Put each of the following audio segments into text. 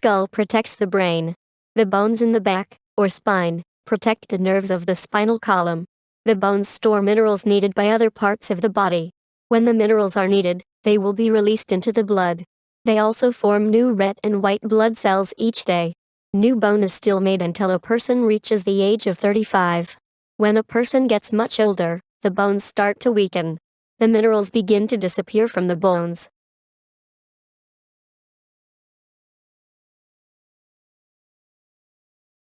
skull protects the brain. The bones in the back, or spine, protect the nerves of the spinal column. The bones store minerals needed by other parts of the body. When the minerals are needed, they will be released into the blood. They also form new red and white blood cells each day. New bone is still made until a person reaches the age of 35. When a person gets much older, the bones start to weaken. The minerals begin to disappear from the bones.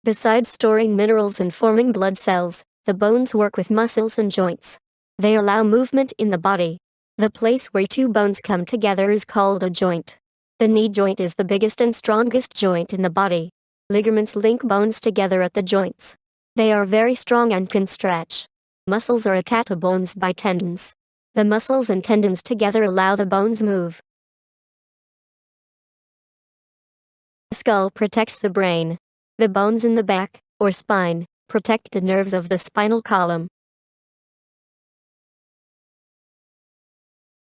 Besides storing minerals and forming blood cells, the bones work with muscles and joints. They allow movement in the body. The place where two bones come together is called a joint. The knee joint is the biggest and strongest joint in the body. Ligaments link bones together at the joints. They are very strong and can stretch. Muscles are attached to bones by tendons. The muscles and tendons together allow the bones move. The skull protects the brain. The bones in the back, or spine, protect the nerves of the spinal column.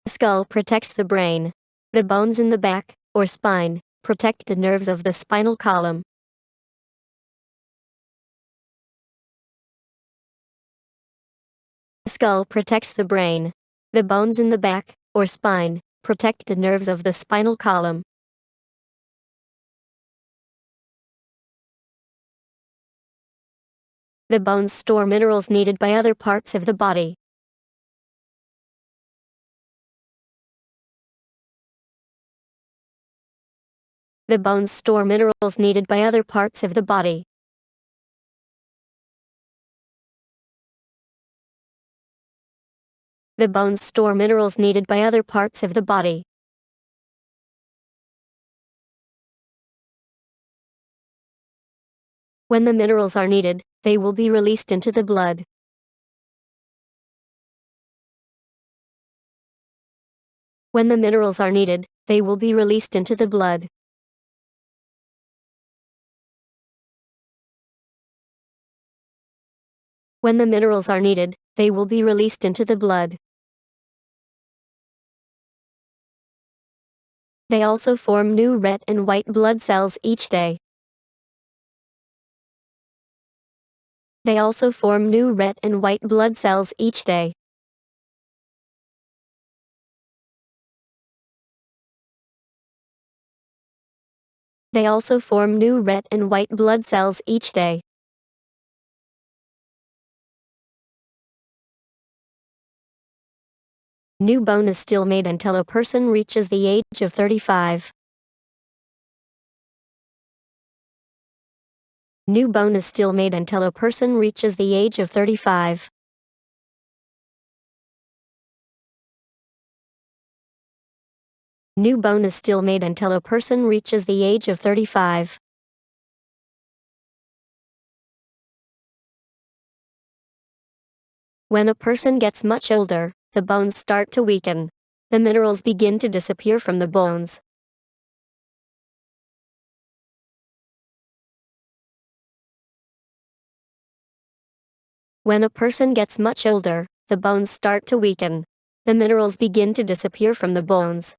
The skull protects the brain. The bones in the back, or spine, protect the nerves of the spinal column. The skull protects the brain. The bones in the back, or spine, protect the nerves of the spinal column. The bones store minerals needed by other parts of the body. The bones store minerals needed by other parts of the body. The bones store minerals needed by other parts of the body. When the minerals are needed, they will be released into the blood. When the minerals are needed, they will be released into the blood. When the minerals are needed, they will be released into the blood. They also form new red and white blood cells each day. They also form new red and white blood cells each day. They also form new red and white blood cells each day. New bone is still made until a person reaches the age of 35. New bone is still made until a person reaches the age of 35. New bone is still made until a person reaches the age of 35. When a person gets much older, the bones start to weaken. The minerals begin to disappear from the bones. When a person gets much older, the bones start to weaken. The minerals begin to disappear from the bones.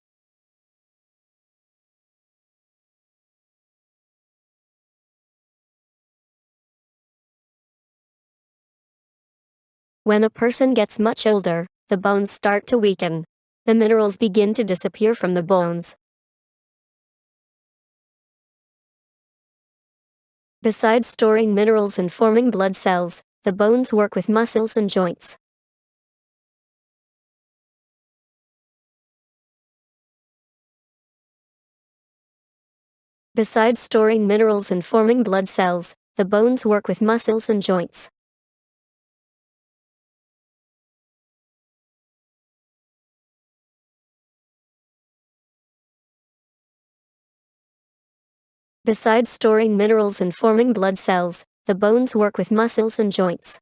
When a person gets much older, the bones start to weaken. The minerals begin to disappear from the bones. Besides storing minerals and forming blood cells, the bones work with muscles and joints. Besides storing minerals and forming blood cells, the bones work with muscles and joints. Besides storing minerals and forming blood cells, the bones work with muscles and joints.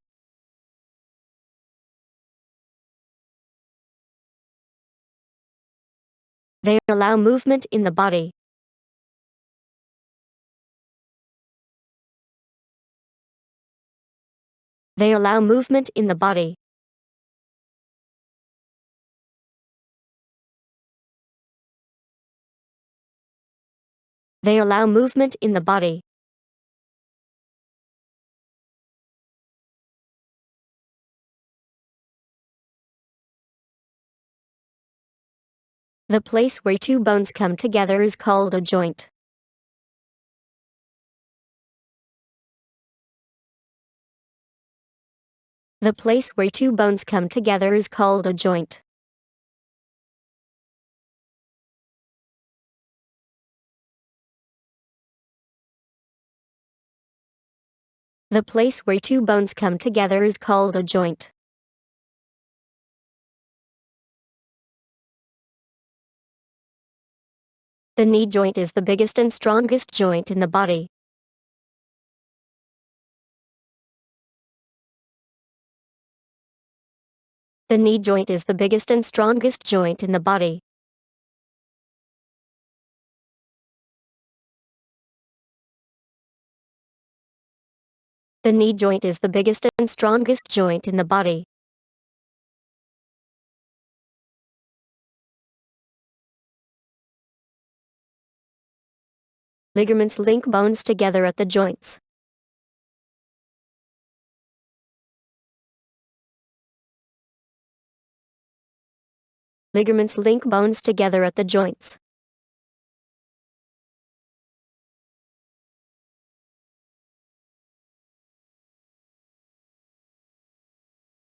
They allow movement in the body. They allow movement in the body. They allow movement in the body. The place where two bones come together is called a joint. The place where two bones come together is called a joint. The place where two bones come together is called a joint. The knee joint is the biggest and strongest joint in the body. The knee joint is the biggest and strongest joint in the body. The knee joint is the biggest and strongest joint in the body. Ligaments link bones together at the joints. Ligaments link bones together at the joints.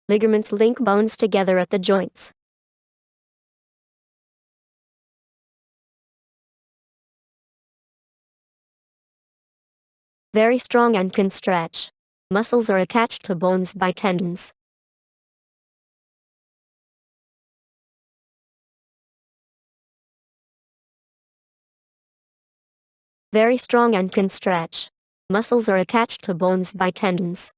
Ligaments link bones together at the joints. Very strong and can stretch. Muscles are attached to bones by tendons. Very strong and can stretch. Muscles are attached to bones by tendons.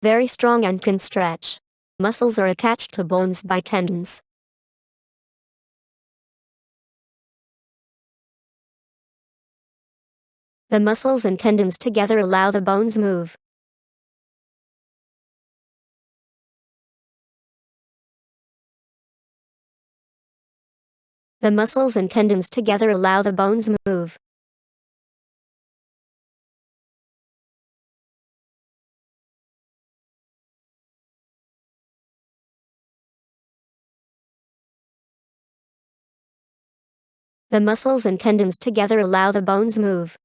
Very strong and can stretch. Muscles are attached to bones by tendons. The muscles and tendons together allow the bones move. The muscles and tendons together allow the bones move. The muscles and tendons together allow the bones move.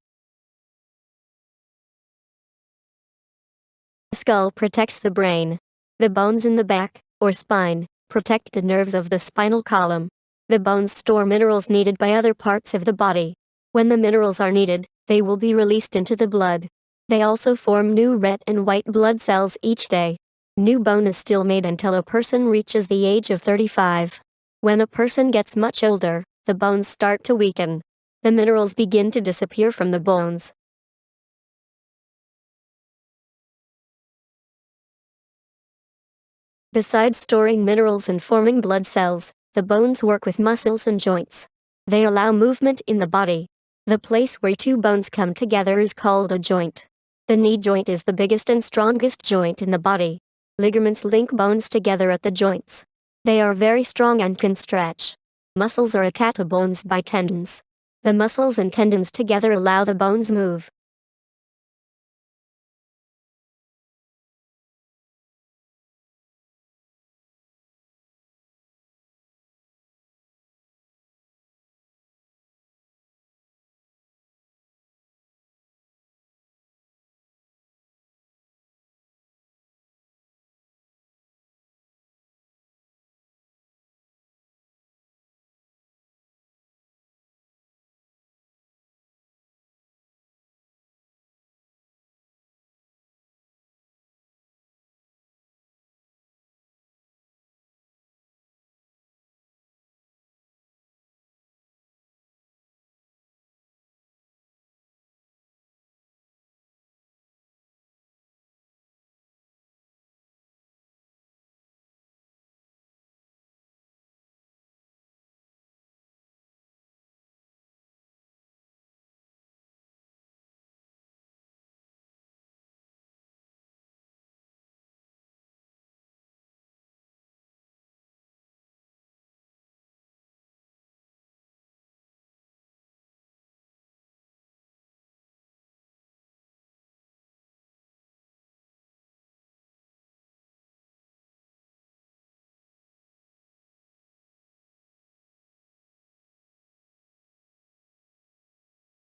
The skull protects the brain. The bones in the back, or spine, protect the nerves of the spinal column. The bones store minerals needed by other parts of the body. When the minerals are needed, they will be released into the blood. They also form new red and white blood cells each day. New bone is still made until a person reaches the age of 35. When a person gets much older, the bones start to weaken. The minerals begin to disappear from the bones. Besides storing minerals and forming blood cells, the bones work with muscles and joints. They allow movement in the body. The place where two bones come together is called a joint. The knee joint is the biggest and strongest joint in the body. Ligaments link bones together at the joints. They are very strong and can stretch. Muscles are attached to bones by tendons. The muscles and tendons together allow the bones move.